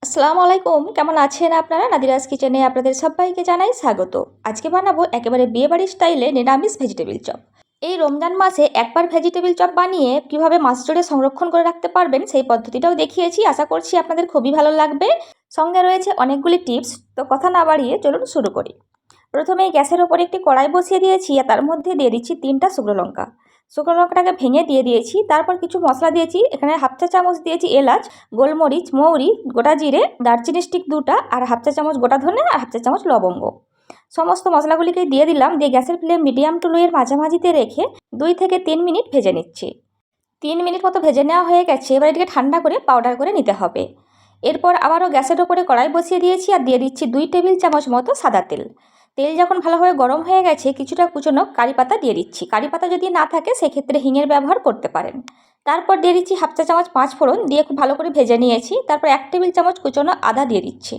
আসসালামু আলাইকুম, কেমন আছেন আপনারা? নাদিরাজ কিচেনে আপনাদের সবাইকে জানাই স্বাগত। আজকে বানাবো একেবারে বিয়েবাড়ির স্টাইলে নিরামিষ ভেজিটেবিল চপ। এই রমজান মাসে একবার ভেজিটেবিল চপ বানিয়ে কিভাবে মাস জুড়ে সংরক্ষণ করে রাখতে পারবেন সেই পদ্ধতিটাও দেখিয়েছি। আশা করছি আপনাদের খুবই ভালো লাগবে। সঙ্গে রয়েছে অনেকগুলি টিপস। তো কথা না বাড়িয়ে চলুন শুরু করি। প্রথমেই গ্যাসের ওপর একটি কড়াই বসিয়ে দিয়েছি আর তার মধ্যে দিয়ে দিচ্ছি 3টা শুকনো লঙ্কা। শুকনো লঙ্কাটাকে ভেঙে দিয়ে দিয়েছি। তারপর কিছু মশলা দিয়েছি। এখানে হাফ চা চামচ দিয়েছি এলাচ, গোলমরিচ, মৌরি, গোটা জিরে, দারচিনি স্টিক 2টা আর হাফ চা চামচ গোটা ধনে আর হাফ চা চামচ লবঙ্গ। সমস্ত মশলাগুলিকে দিয়ে দিলাম। দিয়ে গ্যাসের ফ্লেম মিডিয়াম টু লোয়ের মাঝামাঝিতে রেখে 2 থেকে 3 মিনিট ভেজে নিচ্ছি। 3 মিনিট মতো ভেজে নেওয়া হয়ে গেছে। এবার এটিকে ঠান্ডা করে পাউডার করে নিতে হবে। এরপর আবারও গ্যাসের ওপরে কড়াই বসিয়ে দিয়েছি আর দিয়ে দিচ্ছি 2 টেবিল চামচ মতো সাদা তেল। তেল যখন ভালোভাবে গরম হয়ে গেছে কিছুটা কুচনো কারি পাতা দিয়ে দিচ্ছি। কারি পাতা যদি না থাকে সেক্ষেত্রে হিঙের ব্যবহার করতে পারেন। তারপর দিয়ে দিচ্ছি হাফ চা চামচ 5 ফোড়ন, দিয়ে খুব ভালো করে ভেজে নিয়েছি। তারপর 1 টেবিল চামচ কুচনো আদা দিয়ে দিচ্ছি।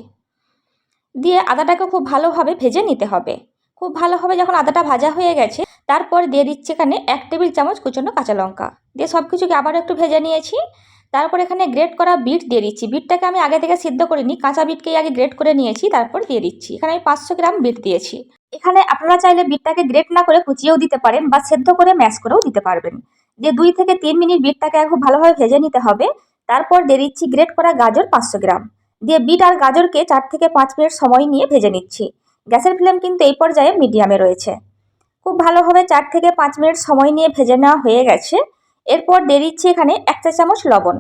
দিয়ে আদাটাকে খুব ভালোভাবে ভেজে নিতে হবে। খুব ভালোভাবে যখন আদাটা ভাজা হয়ে গেছে তারপর দিয়ে দিচ্ছি এখানে 1 টেবিল চামচ কুচনো কাঁচা লঙ্কা। দিয়ে সব কিছুকে আবার একটু ভেজে নিয়েছি। তারপর এখানে গ্রেট করা বিট দিয়ে দিচ্ছি। বিটটাকে আমি আগে থেকে সিদ্ধ করিনি, কাঁচা বিটকেই আগে গ্রেট করে নিয়েছি, তারপর দিয়ে দিচ্ছি। এখানে আমি 500 গ্রাম বিট দিয়েছি। এখানে আপনারা চাইলে বিটটাকে গ্রেট না করে কুচিয়েও দিতে পারেন বা সেদ্ধ করে ম্যাশ করেও দিতে পারবেন। দিয়ে 2 থেকে 3 মিনিট বিটটাকে খুব ভালোভাবে ভেজে নিতে হবে। তারপর দিয়ে দিচ্ছি গ্রেট করা গাজর 500 গ্রাম। দিয়ে বিট আর গাজরকে 4 থেকে 5 মিনিট সময় নিয়ে ভেজে নিচ্ছি। গ্যাসের ফ্লেম কিন্তু এই পর্যায়ে মিডিয়ামে রয়েছে। খুব ভালোভাবে 4 থেকে 5 মিনিট সময় নিয়ে ভেজে নেওয়া হয়ে গেছে। এরপর দিয়ে দিচ্ছি এখানে 1 চা চামচ লবণ।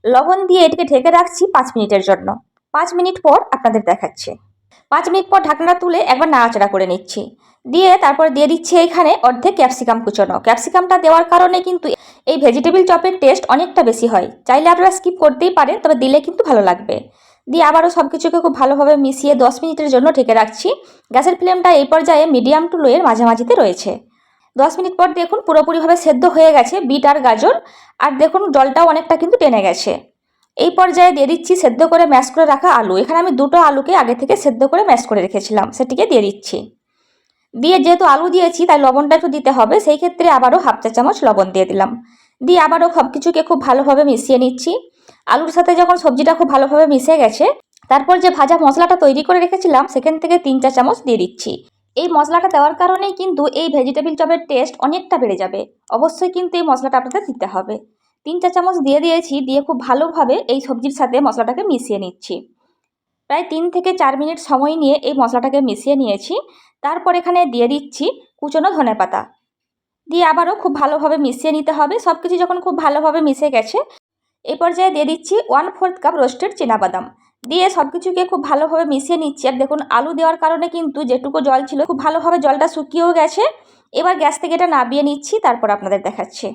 লবণ দিয়ে এটিকে ঢেকে রাখছি 5 মিনিটের জন্য। 5 মিনিট পর আপনাদের দেখাচ্ছি। 5 মিনিট পর ঢাকনা তুলে একবার নাড়াচাড়া করে নিচ্ছি। দিয়ে তারপর দিয়ে দিচ্ছি এখানে অর্ধেক ক্যাপসিকাম কুচোনো। ক্যাপসিকামটা দেওয়ার কারণে কিন্তু এই ভেজিটেবিল চপের টেস্ট অনেকটা বেশি হয়। চাইলে আপনারা স্কিপ করতেই পারেন, তবে দিলে কিন্তু ভালো লাগবে। দিয়ে আবারও সব কিছুকে খুব ভালোভাবে মিশিয়ে 10 মিনিটের জন্য ঢেকে রাখছি। গ্যাসের ফ্লেমটা এই পর্যায়ে মিডিয়াম টু লোয়ের মাঝামাঝিতে রয়েছে। 10 মিনিট পর দেখুন পুরোপুরিভাবে সেদ্ধ হয়ে গেছে বিট আর গাজর। আর দেখুন জলটাও অনেকটা কিন্তু টেনে গেছে। এই পর্যায়ে দিয়ে দিচ্ছি সেদ্ধ করে ম্যাশ করে রাখা আলু। এখানে আমি 2টো আলুকে আগে থেকে সেদ্ধ করে ম্যাশ করে রেখেছিলাম, সেটিকে দিয়ে দিচ্ছি। দিয়ে যেহেতু আলু দিয়েছি তাই লবণটা একটু দিতে হবে, সেই ক্ষেত্রে আবারও হাফ চা চামচ লবণ দিয়ে দিলাম। দিয়ে আবারও সব কিছুকে খুব ভালোভাবে মিশিয়ে নিচ্ছি। আলুর সাথে যখন সবজিটা খুব ভালোভাবে মিশে গেছে তারপর যে ভাজা মশলাটা তৈরি করে রেখেছিলাম সেখান থেকে 3 চা চামচ দিয়ে দিচ্ছি। এই মশলাটা দেওয়ার কারণেই কিন্তু এই ভেজিটেবিল চপের টেস্ট অনেকটা বেড়ে যাবে। অবশ্যই কিন্তু এই মশলাটা আপনাদের দিতে হবে। 3 চা চামচ দিয়ে দিয়েছি। দিয়ে খুব ভালোভাবে এই সবজির সাথে মশলাটাকে মিশিয়ে নিচ্ছি। প্রায় 3 থেকে 4 মিনিট সময় নিয়ে এই মশলাটাকে মিশিয়ে নিয়েছি। তারপর এখানে দিয়ে দিচ্ছি কুচনো ধনেপাতা। দিয়ে আবারও খুব ভালোভাবে মিশিয়ে নিতে হবে। সব কিছু যখন খুব ভালোভাবে মিশে গেছে এই পর্যায়ে দিয়ে দিচ্ছি 1/4 কাপ রোস্টেড চীনাবাদাম। দিয়ে সব কিছুকে খুব ভালোভাবে মিশিয়ে নিচ্ছি। আর দেখুন আলু দেওয়ার কারণে কিন্তু যেটুকু জল ছিল খুব ভালোভাবে জলটা শুকিয়েও গেছে। এবার গ্যাস থেকে এটা নামিয়ে নিচ্ছি, তারপর আপনাদের দেখাচ্ছি।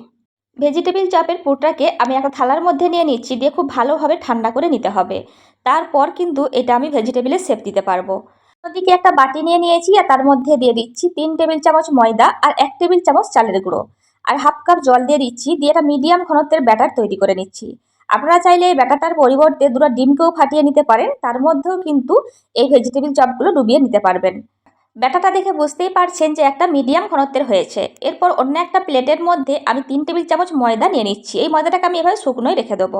ভেজিটেবিল চপের পুরটাকে আমি একটা থালার মধ্যে নিয়ে নিচ্ছি। দিয়ে খুব ভালোভাবে ঠান্ডা করে নিতে হবে। তারপর কিন্তু এটা আমি ভেজিটেবিলের শেপ দিতে পারবো। ওদিকে একটা বাটি নিয়ে নিয়েছি আর তার মধ্যে দিয়ে দিচ্ছি 3 টেবিল চামচ ময়দা আর 1 টেবিল চামচ চালের গুঁড়ো আর হাফ কাপ জল দিয়ে দিচ্ছি। দিয়ে একটা মিডিয়াম ঘনত্বের ব্যাটার তৈরি করে নিচ্ছি। আপনারা চাইলে এই ব্যাটারটার পরিবর্তে 2টা ডিমকেও ফাটিয়ে নিতে পারেন, তার মধ্যেও কিন্তু এই ভেজিটেবিল চপগুলো ডুবিয়ে নিতে পারবেন। ব্যাটাটা দেখে বুঝতেই পারছেন যে একটা মিডিয়াম ঘনত্বের হয়েছে। এরপর অন্য একটা প্লেটের মধ্যে আমি 3 টেবিল চামচ ময়দা নিয়ে নিচ্ছি। এই ময়দাটাকে আমি এভাবে শুকনোই রেখে দেবো।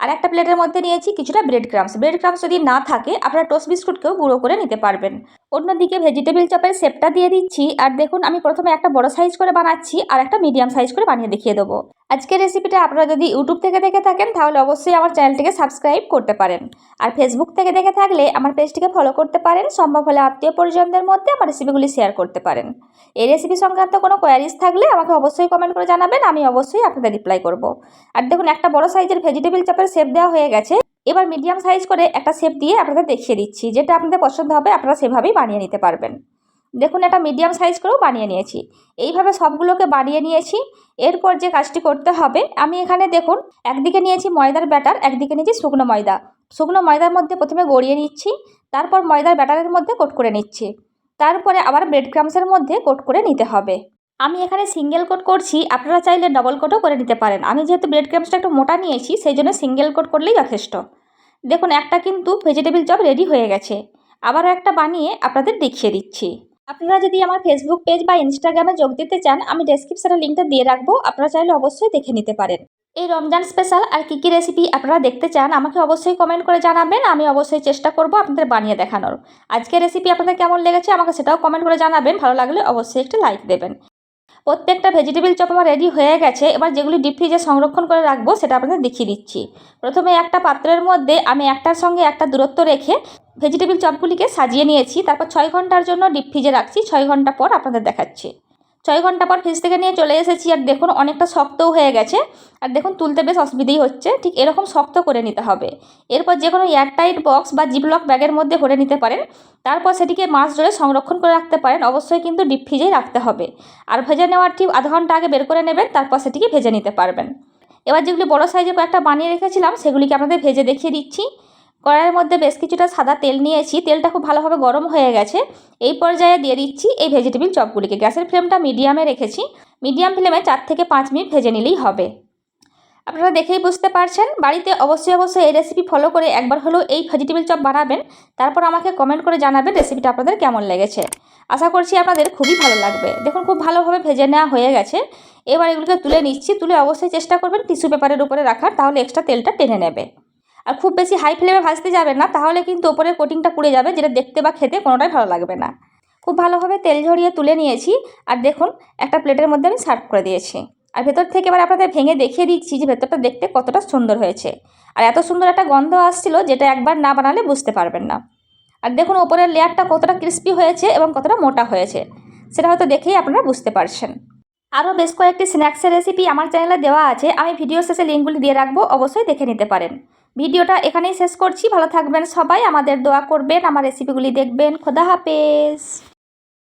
আর একটা প্লেটের মধ্যে নিয়েছি কিছুটা ব্রেড ক্রামস। ব্রেড ক্রামস যদি না থাকে আপনারা টোস্ট বিস্কুটকেও গুঁড়ো করে নিতে পারবেন। অন্যদিকে ভেজিটেবিল চপের শেপটা দিয়ে দিচ্ছি। আর দেখুন আমি প্রথমে একটা বড় সাইজ করে বানাচ্ছি আর একটা মিডিয়াম সাইজ করে বানিয়ে দেখিয়ে দেবো। আজকের রেসিপিটা আপনারা যদি ইউটিউব থেকে দেখে থাকেন তাহলে অবশ্যই আমার চ্যানেলটিকে সাবস্ক্রাইব করতে পারেন। আর ফেসবুক থেকে দেখে থাকলে আমার পেজটিকে ফলো করতে পারেন। সম্ভব হলে আত্মীয় পরিজনদের মধ্যে আমার রেসিপিগুলি শেয়ার করতে পারেন। এই রেসিপি সংক্রান্ত কোনো কোয়ারিজ থাকলে আমাকে অবশ্যই কমেন্ট করে জানাবেন, আমি অবশ্যই আপনাদের রিপ্লাই করব। আর দেখুন একটা বড় সাইজের ভেজিটেবিল চপের শেপ দেওয়া হয়ে গেছে। এবার মিডিয়াম সাইজ করে একটা শেপ দিয়ে আপনাদের দেখিয়ে দিচ্ছি। যেটা আপনাদের পছন্দ হবে আপনারা সেভাবেই বানিয়ে নিতে পারবেন। দেখুন একটা মিডিয়াম সাইজ করেও বানিয়ে নিয়েছি। এইভাবে সবগুলোকে বানিয়ে নিয়েছি। এরপর যে কাজটি করতে হবে, আমি এখানে দেখুন একদিকে নিয়েছি ময়দার ব্যাটার, একদিকে নিয়েছি শুকনো ময়দা। শুকনো ময়দার মধ্যে প্রথমে গড়িয়ে নিচ্ছি, তারপর ময়দার ব্যাটারের মধ্যে কোট করে নিচ্ছি। তারপরে আবার ব্রেড ক্রামসের মধ্যে কোট করে নিতে হবে। আমি এখানে সিঙ্গেল কোট করছি, আপনারা চাইলে ডবল কোটও করে নিতে পারেন। আমি যেহেতু ব্রেড ক্রামসটা একটু মোটা নিয়েছি সেই জন্য সিঙ্গেল কোট করলেই যথেষ্ট। দেখুন একটা কিন্তু ভেজিটেবিল চপ রেডি হয়ে গেছে। আবারও একটা বানিয়ে আপনাদের দেখিয়ে দিচ্ছি। আপনারা যদি আমার ফেসবুক পেজ বা ইনস্টাগ্রামে যোগ দিতে চান আমি ডেসক্রিপশনে লিঙ্কটা দিয়ে রাখবো, আপনারা চাইলে অবশ্যই দেখে নিতে পারেন। এই রমজান স্পেশাল আর কী রেসিপি আপনারা দেখতে চান আমাকে অবশ্যই কমেন্ট করে জানাবেন। আমি অবশ্যই চেষ্টা করব আপনাদের বানিয়ে দেখানোর। আজকের রেসিপি আপনাদের কেমন লেগেছে আমাকে সেটাও কমেন্ট করে জানাবেন। ভালো লাগলে অবশ্যই একটা লাইক দেবেন। প্রত্যেকটা ভেজিটেবিল চপ আমার রেডি হয়ে গেছে। এবার যেগুলি ডিপ ফ্রিজে সংরক্ষণ করে রাখবো সেটা আপনাদের দেখিয়ে দিচ্ছি। প্রথমে একটা পাত্রের মধ্যে আমি একটার সঙ্গে একটা দূরত্ব রেখে ভেজিটেবিল চপগুলিকে সাজিয়ে নিয়েছি। তারপর 6 ঘন্টার জন্য ডিপ ফ্রিজে রাখছি। 6 ঘন্টা পর আপনাদের দেখাচ্ছি। 6 ঘন্টা পর ফ্রিজ থেকে নিয়ে চলে এসেছি। আর দেখুন অনেকটা শক্তও হয়ে গেছে। আর দেখুন তুলতে বেশ অসুবিধেই হচ্ছে। ঠিক এরকম শক্ত করে নিতে হবে। এরপর যে কোনো এয়ারটাইট বক্স বা জিপলক ব্যাগের মধ্যে ভরে নিতে পারেন। তারপর সেটিকে মাস জুড়ে সংরক্ষণ করে রাখতে পারেন। অবশ্যই কিন্তু ডিপ ফ্রিজেই রাখতে হবে। আর ভেজে নেওয়ার ঠিক আধা ঘন্টা আগে বের করে নেবেন। তারপর সেটিকে ভেজে নিতে পারবেন। এবার যেগুলি বড় সাইজে কয়েকটা বানিয়ে রেখেছিলাম সেগুলিকে আপনাদের ভেজে দেখিয়ে দিচ্ছি। কড়াইয়ের মধ্যে বেশ কিছুটা সাদা তেল নিয়েছি। তেলটা খুব ভালোভাবে গরম হয়ে গেছে। এই পর্যায়ে দিয়ে দিচ্ছি এই ভেজিটেবিল চপগুলিকে। গ্যাসের ফ্লেমটা মিডিয়ামে রেখেছি। মিডিয়াম ফ্লেমে 4 থেকে 5 মিনিট ভেজে নিলেই হবে। আপনারা দেখেই বুঝতে পারছেন। বাড়িতে অবশ্যই এই রেসিপি ফলো করে একবার হলেও এই ভেজিটেবিল চপ বানাবেন। তারপর আমাকে কমেন্ট করে জানাবেন রেসিপিটা আপনাদের কেমন লেগেছে। আশা করছি আপনাদের খুবই ভালো লাগবে। দেখুন খুব ভালোভাবে ভেজে নেওয়া হয়ে গেছে। এবার এগুলোকে তুলে নিচ্ছি। তুলে অবশ্যই চেষ্টা করবেন টিস্যু পেপারের উপরে রাখার, তাহলে এক্সট্রা তেলটা টেনে নেবে। আর খুব বেশি হাই ফ্লেমে ভাজতে যাবেন না, তাহলে কিন্তু ওপরের কোটিংটা পুড়ে যাবে, যেটা দেখতে বা খেতে কোনোটাই ভালো লাগবে না। খুব ভালোভাবে তেল ঝরিয়ে তুলে নিয়েছি। আর দেখুন একটা প্লেটের মধ্যে আমি সার্ভ করে দিয়েছি। আর ভেতর থেকে এবার আপনাদের ভেঙে দেখিয়ে দিচ্ছি যে ভেতরটা দেখতে কতটা সুন্দর হয়েছে। আর এত সুন্দর একটা গন্ধ আসছিল যেটা একবার না বানালে বুঝতে পারবেন না। আর দেখুন ওপরের লেয়ারটা কতটা ক্রিস্পি হয়েছে এবং কতটা মোটা হয়েছে, সেটা হয়তো দেখেই আপনারা বুঝতে পারছেন। আরও বেশ কয়েকটি স্ন্যাক্সের রেসিপি আমার চ্যানেলে দেওয়া আছে। আমি ভিডিও শেষে লিঙ্কগুলি দিয়ে রাখবো, অবশ্যই দেখে নিতে পারেন। ভিডিওটা এখানেই শেষ করছি। ভালো থাকবেন সবাই, আমাদের দোয়া করবেন, আমার রেসিপিগুলি দেখবেন। খোদা হাফেজ।